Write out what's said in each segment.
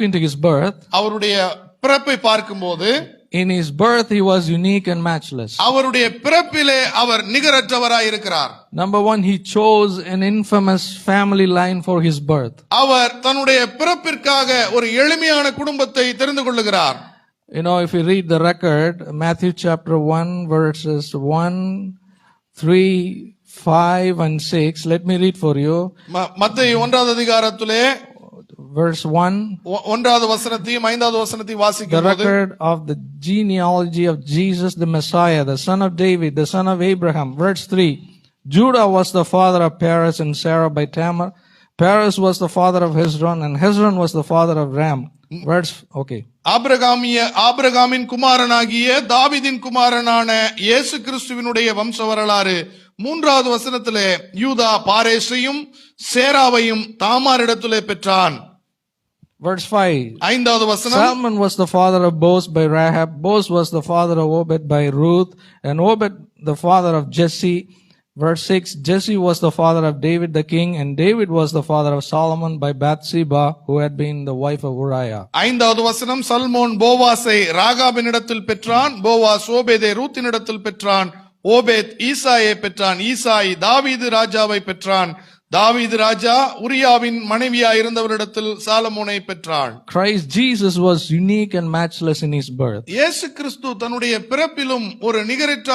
into his birth, அவருடைய பிறப்பை பார்க்கும்போது in his birth he was unique and matchless. அவருடைய பிறப்பிலே அவர் நிகரற்றவராய் இருக்கிறார். Number one, he chose an infamous family line for his birth. அவர் தன்னுடைய பிறப்பிற்காக ஒரு எளிமையான குடும்பத்தை தெரிந்து கொள்ளுகிறார். You know, if you read the record, Matthew chapter 1 verses 1, 3, 5 and 6, let me read for you. மத்தேயு 1வது அதிகாரத்திலே verse 1, 1வது வசனத்தையும் 5வது வசனத்தையும் the வாசிக்கும்போது record of the genealogy of Jesus the Messiah, the son of David, the son of Abraham. Verse 3, Judah was the father of Perez and Sarah by Tamar. Perez was the father of Hezron, and Hezron was the father of Ram. Verse, okay. ஆபிரகாமின் குமாரனாகிய தாவீதின் குமாரனான இயேசு கிறிஸ்துவினுடைய வம்ச வரலாறு 3வது வசனத்திலே யூதா பாரேசையும் சேராவையும் தாமாரிடத்திலே பெற்றான். Verse 5. 5வது வசனம், Salmon was the father of Boaz by Rahab. Boaz was the father of Obed by Ruth, and Obed the father of Jesse. Verse 6, Jesse was the father of David the king, and David was the father of Solomon by Bathsheba, who had been the wife of Uriah. 5வது வசனம், சல்மோன் போவாசை ராகாபினிடத்தில் பெற்றான், Boaz ஓபேதை ரூத்தினிடத்தில் பெற்றான், ஓபேத் ஈசாயை பெற்றான், ஈசாய் தாவீது ராஜாவை பெற்றான், தாவீது ராஜா உரியாவின் மனைவியாய் இருந்தவரிடத்தில் சாலமோனை பெற்றான். Christ Jesus was unique and matchless in his birth. இயேசு கிறிஸ்து தன்னுடைய பிறப்பிலும் ஒரு நிகரற்ற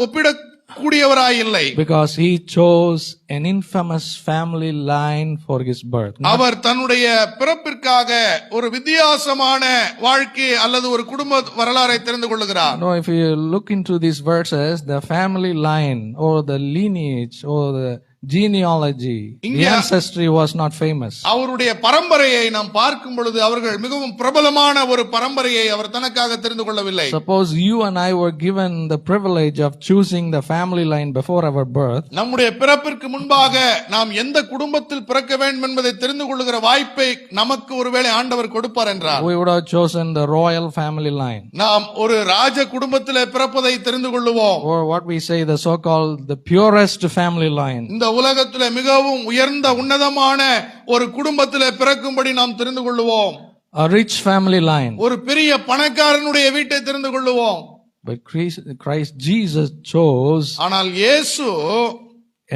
ஒப்பிடக்கூடியவராய் இல்லை. Because he chose an infamous family line for his birth. அவர் தன்னுடைய பிறப்பிற்காக ஒரு வித்தியாசமான வாழ்க்கை அல்லது ஒரு குடும்ப வரலாறை தெரிந்து கொள்ளுகிறார். No, if you look into these verses, the family line or the lineage or the genealogy, the ancestry was not famous. அவருடைய பரம்பரையை நாம் பார்க்கும் பொழுது அவர்கள் மிகவும் பிரபலமான ஒரு பரம்பரையை அவர் தனக்காக தெரிந்து கொள்ளவில்லை. Suppose you and I were given the privilege of choosing the family line before our birth. நம்முடைய பிறப்பிற்கு முன்பாக நாம் எந்த குடும்பத்தில் பிறக்க வேண்டும் என்பதை தெரிந்து கொள்ளுகிற வாய்ப்பை நமக்கு ஒருவேளை ஆண்டவர் கொடுப்பார் என்றார், we would have chosen the royal family line. நாம் ஒரு ராஜ குடும்பத்திலே பிறப்பதை தெரிந்து கொள்ளுவோம். Or what we say, the so called the purest family line. இந்த உலகத்திலே மிகவும் உயர்ந்த உன்னதமான ஒரு குடும்பத்திலே பிறக்கும்படி நாம் தெரிந்து கொள்ளுவோம். A rich family line. ஒரு பெரிய பணக்காரனுடைய வீட்டை தெரிந்து கொள்ளுவோம். But Christ Jesus chose ஆனால் இயேசு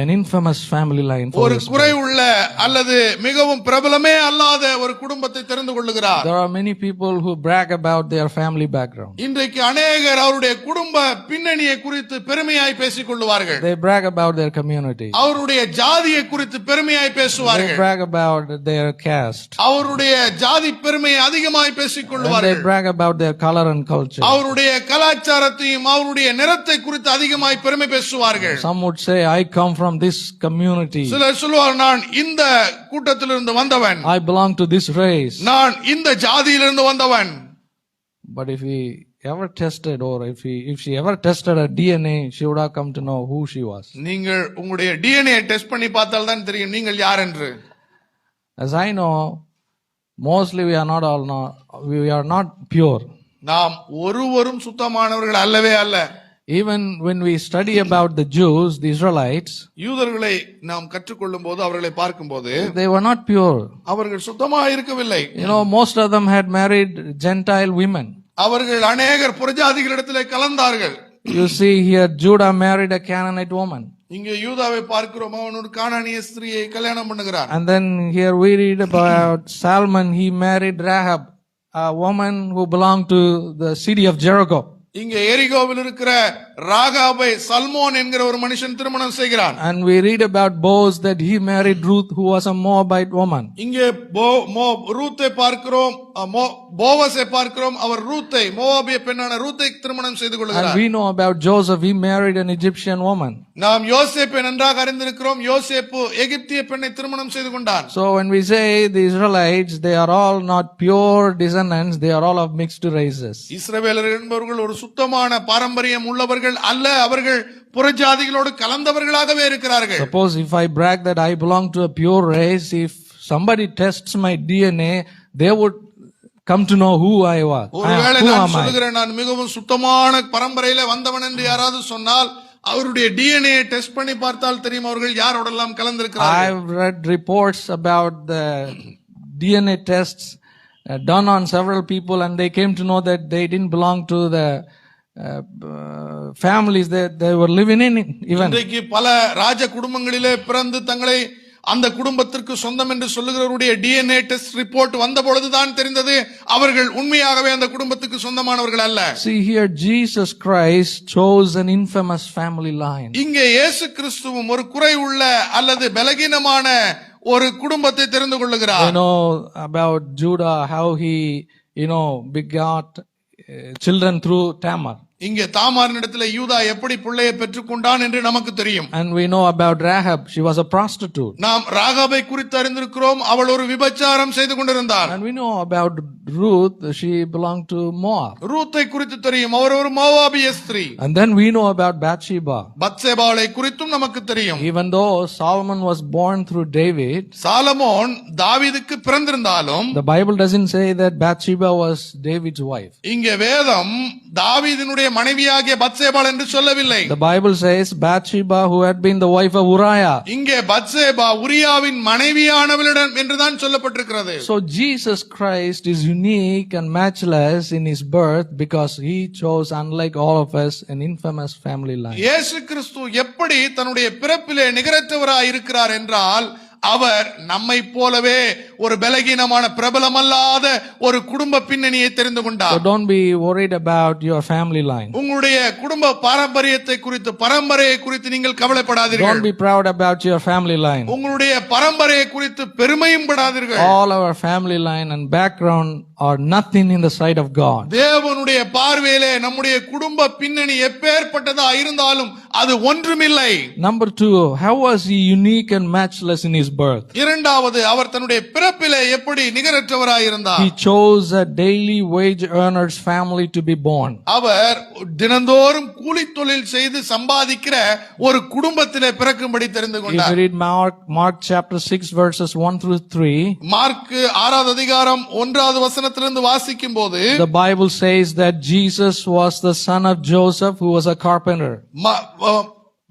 an infamous family line for ஒரு his குறை உள்ள அல்லது மிகவும் பிரபலமே அல்லாத ஒரு குடும்பத்தை தெரிந்து கொள்ளுகிறார். There are many people who brag about their family background. இன்றைக்கு अनेகர் அவருடைய குடும்ப பின்னணியை குறித்து பெருமையாய் பேசிக் கொள்வார்கள். They brag about their community. அவருடைய ஜாதியை குறித்து பெருமையாய் பேசுவார்கள். They brag about their caste. அவருடைய ஜாதி பெருமையை அதிகமாய் பேசிக் கொள்வார்கள். They brag about their color and culture. அவருடைய கலாச்சாரத்தையும் அவருடைய நிறத்தை குறித்து அதிகமாய் பெருமை பேசுவார்கள். Some would say, I come from this community. சிலர் சொல்வார், நான் இந்த கூட்டத்திலிருந்து வந்தவன், I belong to this race. நான் இந்த ஜாதியிலிருந்து வந்தவன். But if he ever tested, or if she ever tested her DNA, she would have come to know who she was. நீங்கள் உங்களுடைய DNA டெஸ்ட் பண்ணி பார்த்தால் தான் தெரியும் நீங்கள் யார் என்று. As I know, mostly we are not pure. நாம் ஒருவரும் சுத்தமானவர்கள் அல்லவே அல்ல. Even when we study about the Jews, the Israelites, யூதர்களை நாம் கற்றுக்கொள்ளும் போது அவர்களை பார்க்கும்போது they were not pure. அவர்கள் சுத்தமாக இருக்கவில்லை. You know, most of them had married Gentile women. அவர்கள் அநேகர் புறஜாதிகளிடத்திலே கலந்தார்கள். You see here, Judah married a Canaanite woman. இங்கே யூதாவை பார்க்கிறோம், அவன் ஒரு கானானிய ஸ்திரியை கல்யாணம் பண்ணுகிறான். And then here we read about Salmon, he married Rahab, a woman who belonged to the city of Jericho. இங்கே எரிகோவில் இருக்கிற ராகாபை சல்மோன் என்கிற ஒரு மனுஷன் திருமணம் செய்கிறான். And we read about Boaz that he married Ruth, who was a Moabite woman. இங்கே ரூத்தை பார்க்கிறோம், போவஸை பார்க்கிறோம், அவர் ரூத்தை மோவாபிய பெண்ணான ரூத்தை திருமணம் செய்து கொள்கிறார். And we know about Joseph, he married an Egyptian woman. நாம் யோசேப்பை நன்றாக அறிந்திருக்கிறோம், யோசேப்பு எகிப்திய பெண்ணை திருமணம் செய்து கொண்டான். So when we say the Israelites, they are all not pure descendants, they are all of mixed races. இஸ்ரவேலர்கள் என்பவர்கள் ஒரு சுத்தமான பாரம்பரியம் உள்ளவர்கள் அல்ல, அவர்கள் புறஜாதிகளோடு கலந்தவர்களாகவே இருக்கிறார்கள். Suppose if I brag that I belong to a pure race, if somebody tests my DNA, they would come to know who I was. ஒருவேளை நான் சொல்கிறேன், நான் மிகவும் சுத்தமான பரம்பரையில வந்தவன் என்று யாராவது சொன்னால் அவருடைய DNA டெஸ்ட் பண்ணி பார்த்தால் தெரியும் அவர்கள் யாரோடெல்லாம் கலந்திருக்கிறார்கள். I've read reports about the DNA tests done on several people, and they came to know that they didn't belong to the families that they were living in even. இன்றைக்கு பல ராஜ குடும்பங்களிலே பிறந்து தங்களை அந்த குடும்பத்திற்கு சொந்தம் என்று சொல்லுகிறவருடைய DNA டெஸ்ட் ரிப்போர்ட் வந்த பொழுதுதான் தெரிந்தது அவர்கள் உண்மையாகவே அந்த குடும்பத்துக்கு சொந்தமானவர்கள் அல்ல. See here, Jesus Christ chose an infamous family line. இங்கே இயேசு கிறிஸ்துவும் ஒரு குறை உள்ள அல்லது பலகீனமான ஒரு குடும்பத்தை தெரிந்து கொள்ளுகிறார். You know about Judah, how he begot children through Tamar. இங்கே தாமாரினிடத்தில் யூதா எப்படி பிள்ளையை பெற்றுக்கொண்டான் என்று நமக்கு தெரியும். And we know about Rahab, she was a prostitute. நாம் ராகாபை குறித்து அறிந்திருக்கிறோம், அவள் ஒரு விபச்சாரம் செய்து கொண்டிருந்தாள். And we know about Ruth, she belonged to Moab. ரூத்தை குறித்து தெரியும், அவர் ஒரு மோவாபிய ஸ்திரீ. And then we know about Bathsheba. பத்சேபாளை குறித்தும் நமக்கு தெரியும். Even though Solomon was born through David, Solomon தாவீதுக்கு பிறந்திருந்தாலும் the Bible doesn't say that Bathsheba was David's wife. இங்கே வேதம் தாவீதினுடைய மனைவியாகிய பத்சேபாள் என்று சொல்லவில்லை. The Bible says Bathsheba, who had been the wife of Uriah. இங்கே பத்சேபா உரியாவின் மனைவியானவளிடம் என்றுதான் சொல்லப்பட்டிருக்கிறது. So Jesus Christ is unique and matchless in his birth because he chose, unlike all of us, an infamous family line. இயேசு கிறிஸ்து எப்படி தன்னுடைய பிறப்பிலே நிகரற்றவராய் இருக்கிறார் என்றால் அவர் நம்மை போலவே ஒரு பலகீனமான பிரபலமல்லாத ஒரு குடும்ப பின்னணியை தெரிந்து கொண்டார். So don't be worried about your family line. உங்களுடைய குடும்ப பாரம்பரியத்தை குறித்து பரம்பரையை குறித்து நீங்கள் கவலைப்படாதீர்கள். Don't be proud about your family line. உங்களுடைய பரம்பரையை குறித்து பெருமையும் படாதீர்கள். All our family line and background are nothing in the sight of God. தேவனுடைய பார்வையிலே நம்முடைய குடும்ப பின்னணி எப்பேற்பட்டதா இருந்தாலும் அது ஒன்றுமில்லை. Number 2, how was he unique and matchless in his birth? இரண்டாவது, அவர் தன்னுடைய பிறப்பிலே எப்படி நிகரற்றவராய் இருந்தார்? He chose a daily wage earner's family to be born. அவர் தினந்தோறும் கூலி தொழில் செய்து சம்பாதிக்கிற ஒரு குடும்பத்திலே பிறக்கும்படி தெரிந்து If கொண்டார். you read Mark chapter 6 verses 1 through 3, mark 6வது அதிகாரம் 1வது வசனத்திலிருந்து வாசிக்கும் போது the Bible says that Jesus was the son of Joseph, who was a carpenter.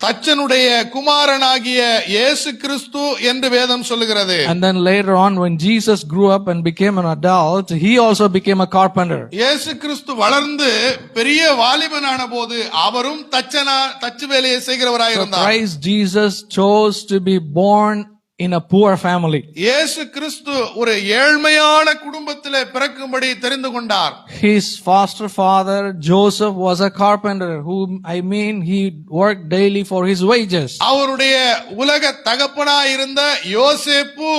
தச்சனுடைய குமாரனாகிய இயேசு கிறிஸ்து என்று வேதம் சொல்லுகிறது. And then later on, when Jesus grew up and became an adult, he also became a carpenter. இயேசு கிறிஸ்து வளர்ந்து பெரிய வாலிபனான போது அவரும் தச்சு வேலையை செய்கிறவராய் So இருந்தார். Christ Jesus chose to be born in a poor family. இயேசு கிறிஸ்து ஒரு ஏழ்மையான குடும்பத்திலே பிறக்கும்படி தெரிந்து கொண்டார். His foster father Joseph was a carpenter, he worked daily for his wages. அவருடைய உலக தகப்பனாய் இருந்த யோசேப்பு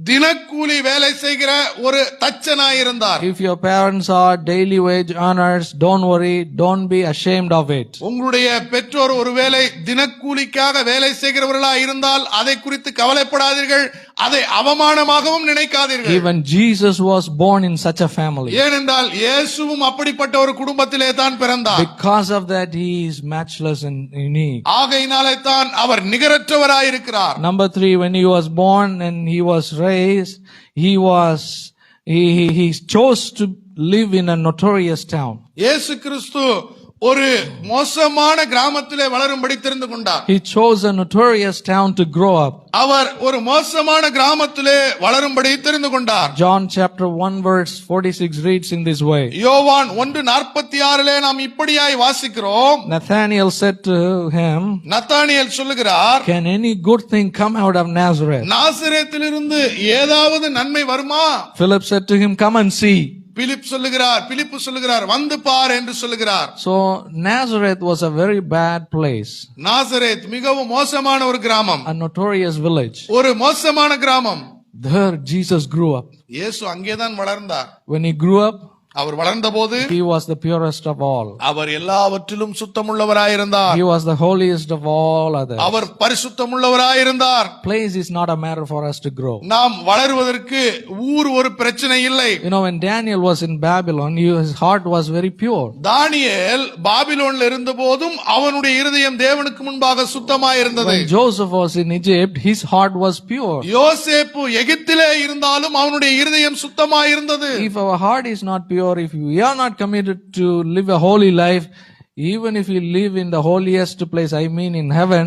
தினக்கூலி வேலை செய்கிற ஒரு தச்சனாய் இருந்தார். If your parents are daily wage earners, don't worry, don't be ashamed of it. உங்களுடைய பெற்றோர் ஒருவேளை தினக்கூலிக்காக வேலை செய்கிறவர்களாய் இருந்தால் அதை குறித்து கவலைப்படாதீர்கள், அதை அவமானமாகவும் நினைக்காதீர்கள். Even Jesus was born in such a family. ஏனென்றால் இயேசுவும் அப்படிப்பட்ட ஒரு குடும்பத்திலே தான் பிறந்தார். Because of that, he is matchless and unique. ஆகையினாலே தான் அவர் நிகரற்றவராய் இருக்கிறார். Number 3, when he was born and he was raised, he chose to live in a notorious town. இயேசு கிறிஸ்து ஒரு மோசமான கிராமத்திலே வளரும்படி தெரிந்து கொண்டார். He chose a notorious town to grow up. அவர் ஒரு மோசமான கிராமத்திலே வளரும்படி தெரிந்து கொண்டார். John chapter 1 verse 46 reads in this way. யோவான் 1:46 நாம் இப்படியாய் வாசிக்கிறோம். Nathanael said to him, Nathaniel சொல்லுகிறார், can any good thing come out of Nazareth? நாசரேத்திலிருந்து ஏதாவது நன்மை வருமா? Philip said to him, come and see. பிலிப்பு சொல்லுகிறார் வந்து பார் என்று சொல்லுகிறார். So Nazareth was a very bad place. Nazareth மிகவும் மோசமான ஒரு கிராமம். A notorious village. ஒரு மோசமான கிராமம். There Jesus grew up. இயேசு அங்கேதான் வளர்ந்தார். When he grew up, our வளர்ந்தபோது he was the purest of all. அவர் எல்லாவற்றிலும் சுத்தமுள்ளவராயிருந்தார். He was the holiest of all others. Our பரிசுத்தமுள்ளவராயிருந்தார். Place is not a matter for us to grow. நாம் வளருவதற்கு ஊர் ஒரு பிரச்சனை இல்லை. You know, when Daniel was in Babylon, his heart was very pure. தானியேல் பாபிலோனில் இருந்தபோதும் அவனுடைய இருதயம் தேவனுக்கு முன்பாக சுத்தமாய் இருந்தது. When Joseph was in Egypt, his heart was pure. யோசேப்பு எகிப்திலே இருந்தாலும் அவனுடைய இருதயம் சுத்தமாய் இருந்தது. If our heart is not pure, if we are not committed to live a holy life, even if we live in the holiest place, I mean in heaven,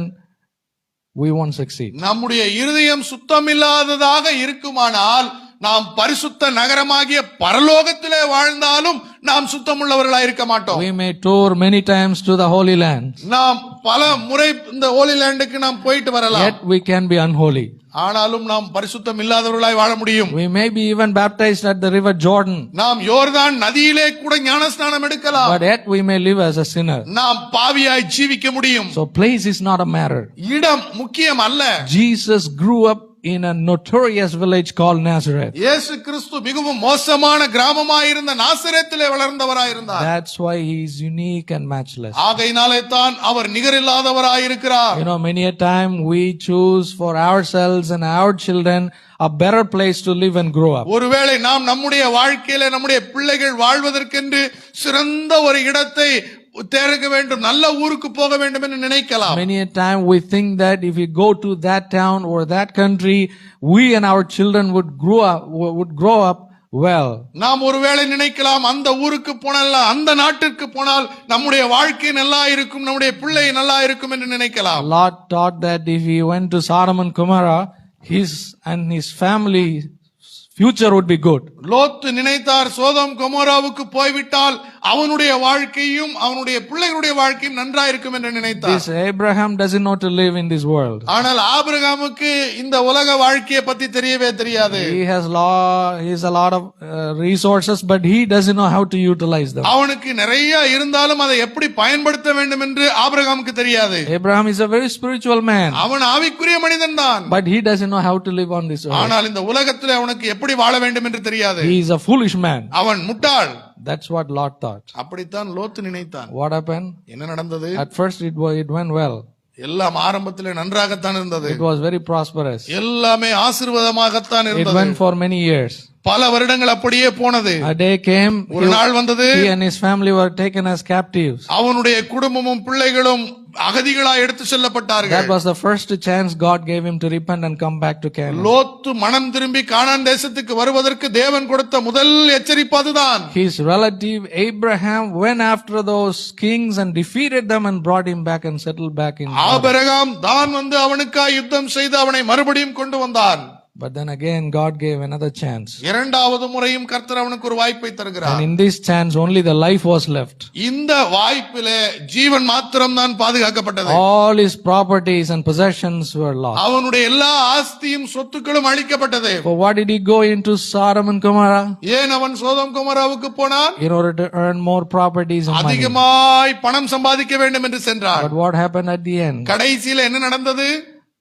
we won't succeed. நம்முடைய இருதயம் சுத்தமில்லாததாக இருக்குமானால் நாம் பரிசுத்த நகரமாகிய பரலோகத்திலே வாழ்ந்தாலும் நாம் சுத்தமுள்ளவர்களாய் இருக்க மாட்டோம். We may tour many times to the Holy Land, நாம் பல முறை இந்த ஹோலி லேண்டுக்கு நாம் போயிட்டு வரலாம். yet we can be unholy. ஆனாலும் நாம் பரிசுத்தம் இல்லாதவர்களாய் வாழ முடியும். We may be even baptized at the river Jordan, நாம் யோர்தான் நதியிலே கூட ஞானஸ்நானம் எடுக்கலாம். but yet we may live as a sinner. நாம் பாவியாய் ஜீவிக்க முடியும். So place is not a matter. இடம் முக்கியம் அல்ல. Jesus grew up in a notorious village called Nazareth. இயேசு கிறிஸ்து மிகவும் மோசமான கிராமமாய் இருந்த நாசரேத்திலே வளர்ந்தவராய் இருந்தார். That's why he is unique and matchless. ஆகையினாலே தான் அவர் நிகரில்லாதவராய் இருக்கிறார். You know, many a time we choose for ourselves and our children a better place to live and grow up. ஒருவேளை நாம் நம்முடைய வாழ்க்கையில நம்முடைய பிள்ளைகள் வாழ்வதற்கென்று சிறந்த ஒரு இடத்தை தேர்க வேண்டும், நல்ல ஊருக்கு போக வேண்டும் என்று நினைக்கலாம். Many a time we think that if we go to that town or that country, we and our children would grow up well. நாம் ஒருவேளை நினைக்கலாம் அந்த ஊருக்கு போனால், அந்த நாட்டிற்கு போனால் நம்முடைய வாழ்க்கை நல்லா இருக்கும், நம்முடைய பிள்ளை நல்லா இருக்கும் என்று நினைக்கலாம். Lot thought that if he went to Sodom and Gomorrah, his and his family future would be good. லோத்து நினைத்தார் சோதோம் கொமோராவுக்கு போய்விட்டால் அவனுடைய வாழ்க்கையும் அவனுடைய பிள்ளைகளுடைய வாழ்க்கையும் நன்றா இருக்கும் என்று நினைத்தார். This Abraham doesn't know to live in this world. ஆனால் ஆபிரகாமுக்கு இந்த உலக வாழ்க்கையை பத்தி தெரியவே தெரியாது. He has a lot of resources, but he doesn't know how to utilize them. அவனுக்கு நிறைய இருந்தாலும் அதை எப்படி பயன்படுத்த வேண்டும் என்று ஆபிரகாமுக்கு தெரியாது. Abraham is a very spiritual man, அவன் ஆவிக்குரிய மனிதன் தான். but he doesn't know how to live on this earth. ஆனால் இந்த உலகத்திலே அவனுக்கு எப்படி வாழ வேண்டும் என்று தெரியாது. He is a foolish man. அவன் முட்டாள். That's what Lot thought. அப்படித்தான் லோத்து நினைத்தான். What happened? என்ன நடந்தது? At first it went well. எல்லாம் ஆரம்பத்திலே நன்றாகத்தான் இருந்தது. It was very prosperous. எல்லாமே ஆசீர்வாதமாகத்தான் It இருந்தது. went for many years. பல வருடங்கள் அப்படியே போனது. A day came, ஒரு நாள் வந்தது, he and his family were taken as captives. அவனுடைய குடும்பமும் பிள்ளைகளும் அகதிகளாய் எடுத்து செல்லப்பட்டார்கள். That was the first chance God gave him to repent and come back to Canaan. லோத்து மனம் திரும்பி கானான் தேசத்துக்கு வருவதற்கு தேவன் கொடுத்த முதல் எச்சரிப்பு அதுதான். His relative Abraham went after those kings and defeated them and brought him back and settled back in. Abraham தான் வந்து அவனுக்காக யுத்தம் செய்து அவனை மறுபடியும் கொண்டு வந்தான். But then again God gave another chance. இரண்டாவது முறையும் கர்த்தர் அவனுக்கு ஒரு வாய்ப்பை தருகிறார். And in this chance only the life was left. இந்த வாய்ப்பிலே ஜீவன் மாத்திரம் தான் பாதுகாக்கப்பட்டது. All his properties and possessions were lost. அவனுடைய எல்லா ஆஸ்தியும் சொத்துக்களும் அழிக்கப்பட்டது. For what did he go into Sodom and Gomorrah? ஏன் அவன் சோதோம் கொமோராவுக்கு போனான்? In order to earn more properties and money. அதிகமாய் பணம் சம்பாதிக்க வேண்டும் என்று சென்றான். But what happened at the end? கடைசியில் என்ன நடந்தது?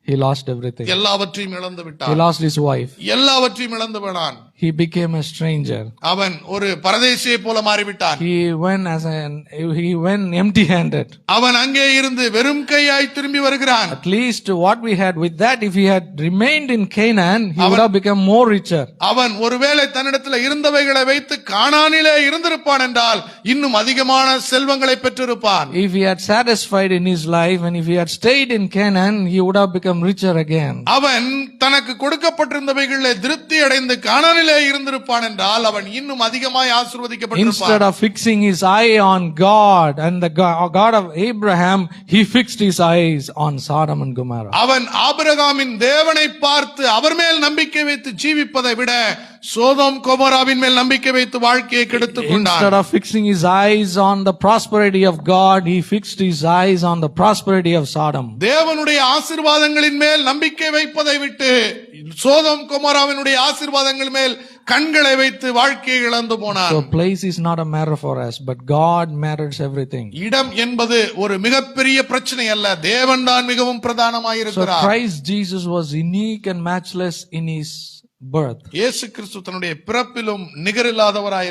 He lost everything. எல்லாவற்றையும் இழந்து He விட்டான். lost his wife. எல்லாவற்றையும் இழந்து விட்டான். He became a stranger. அவன் ஒரு பரதேசியை போல மாறிவிட்டான். He went empty-handed. அவன் அங்கே இருந்து வெறும் கையாய் திரும்பி வருகிறான். At least what we had with that, if he had remained in Canaan, he would have become more richer. அவன் ஒருவேளை தன்னிடத்தில் இருந்தவைகளை வைத்து கானானிலே இருந்திருப்பான் என்றால் இன்னும் அதிகமான செல்வங்களை பெற்றிருப்பான். If he had satisfied in his life and if he had stayed in Canaan, he would have become richer again. அவன் தனக்கு கொடுக்கப்பட்டிருந்தவைகளிலே திருப்தி அடைந்து கானானிலே இருந்திருப்பான் என்றால் அவன் இன்னும் அதிகமாய் ஆசீர்வதிக்கப்பட்டிருப்பான். Instead of fixing his eye on God and the God of Abraham, he fixed his eyes on Sodom and Gomorrah. அவன் ஆபிரகாமின் தேவனை பார்த்து அவர் மேல் நம்பிக்கை வைத்து ஜீவிப்பதை விட சோதோம் கொமோராவின் மேல் நம்பிக்கை வைத்து வாழ்க்கையை கெடுத்துக் கொண்டான். Instead of fixing his eyes on the prosperity of God, he fixed his eyes on the prosperity of Sodom. தேவனுடைய ஆசீர்வாதங்களின் மேல் நம்பிக்கை வைப்பதை விட்டு சோதோம் கொமோராவினுடைய ஆசீர்வாதங்கள் மேல் கண்களை வைத்து வாழ்க்கையை இழந்து போனான். So place is not a matter for us, but God matters everything. இடம் என்பது ஒரு மிகப்பெரிய பிரச்சனை அல்ல, தேவன் தான் மிகவும் பிரதானமாய் So இருக்கிறார். Christ Jesus was unique and matchless in his birth. இயேசு கிறிஸ்து தன்னுடைய பிறப்பிலும் நிகரில்லாதவராய்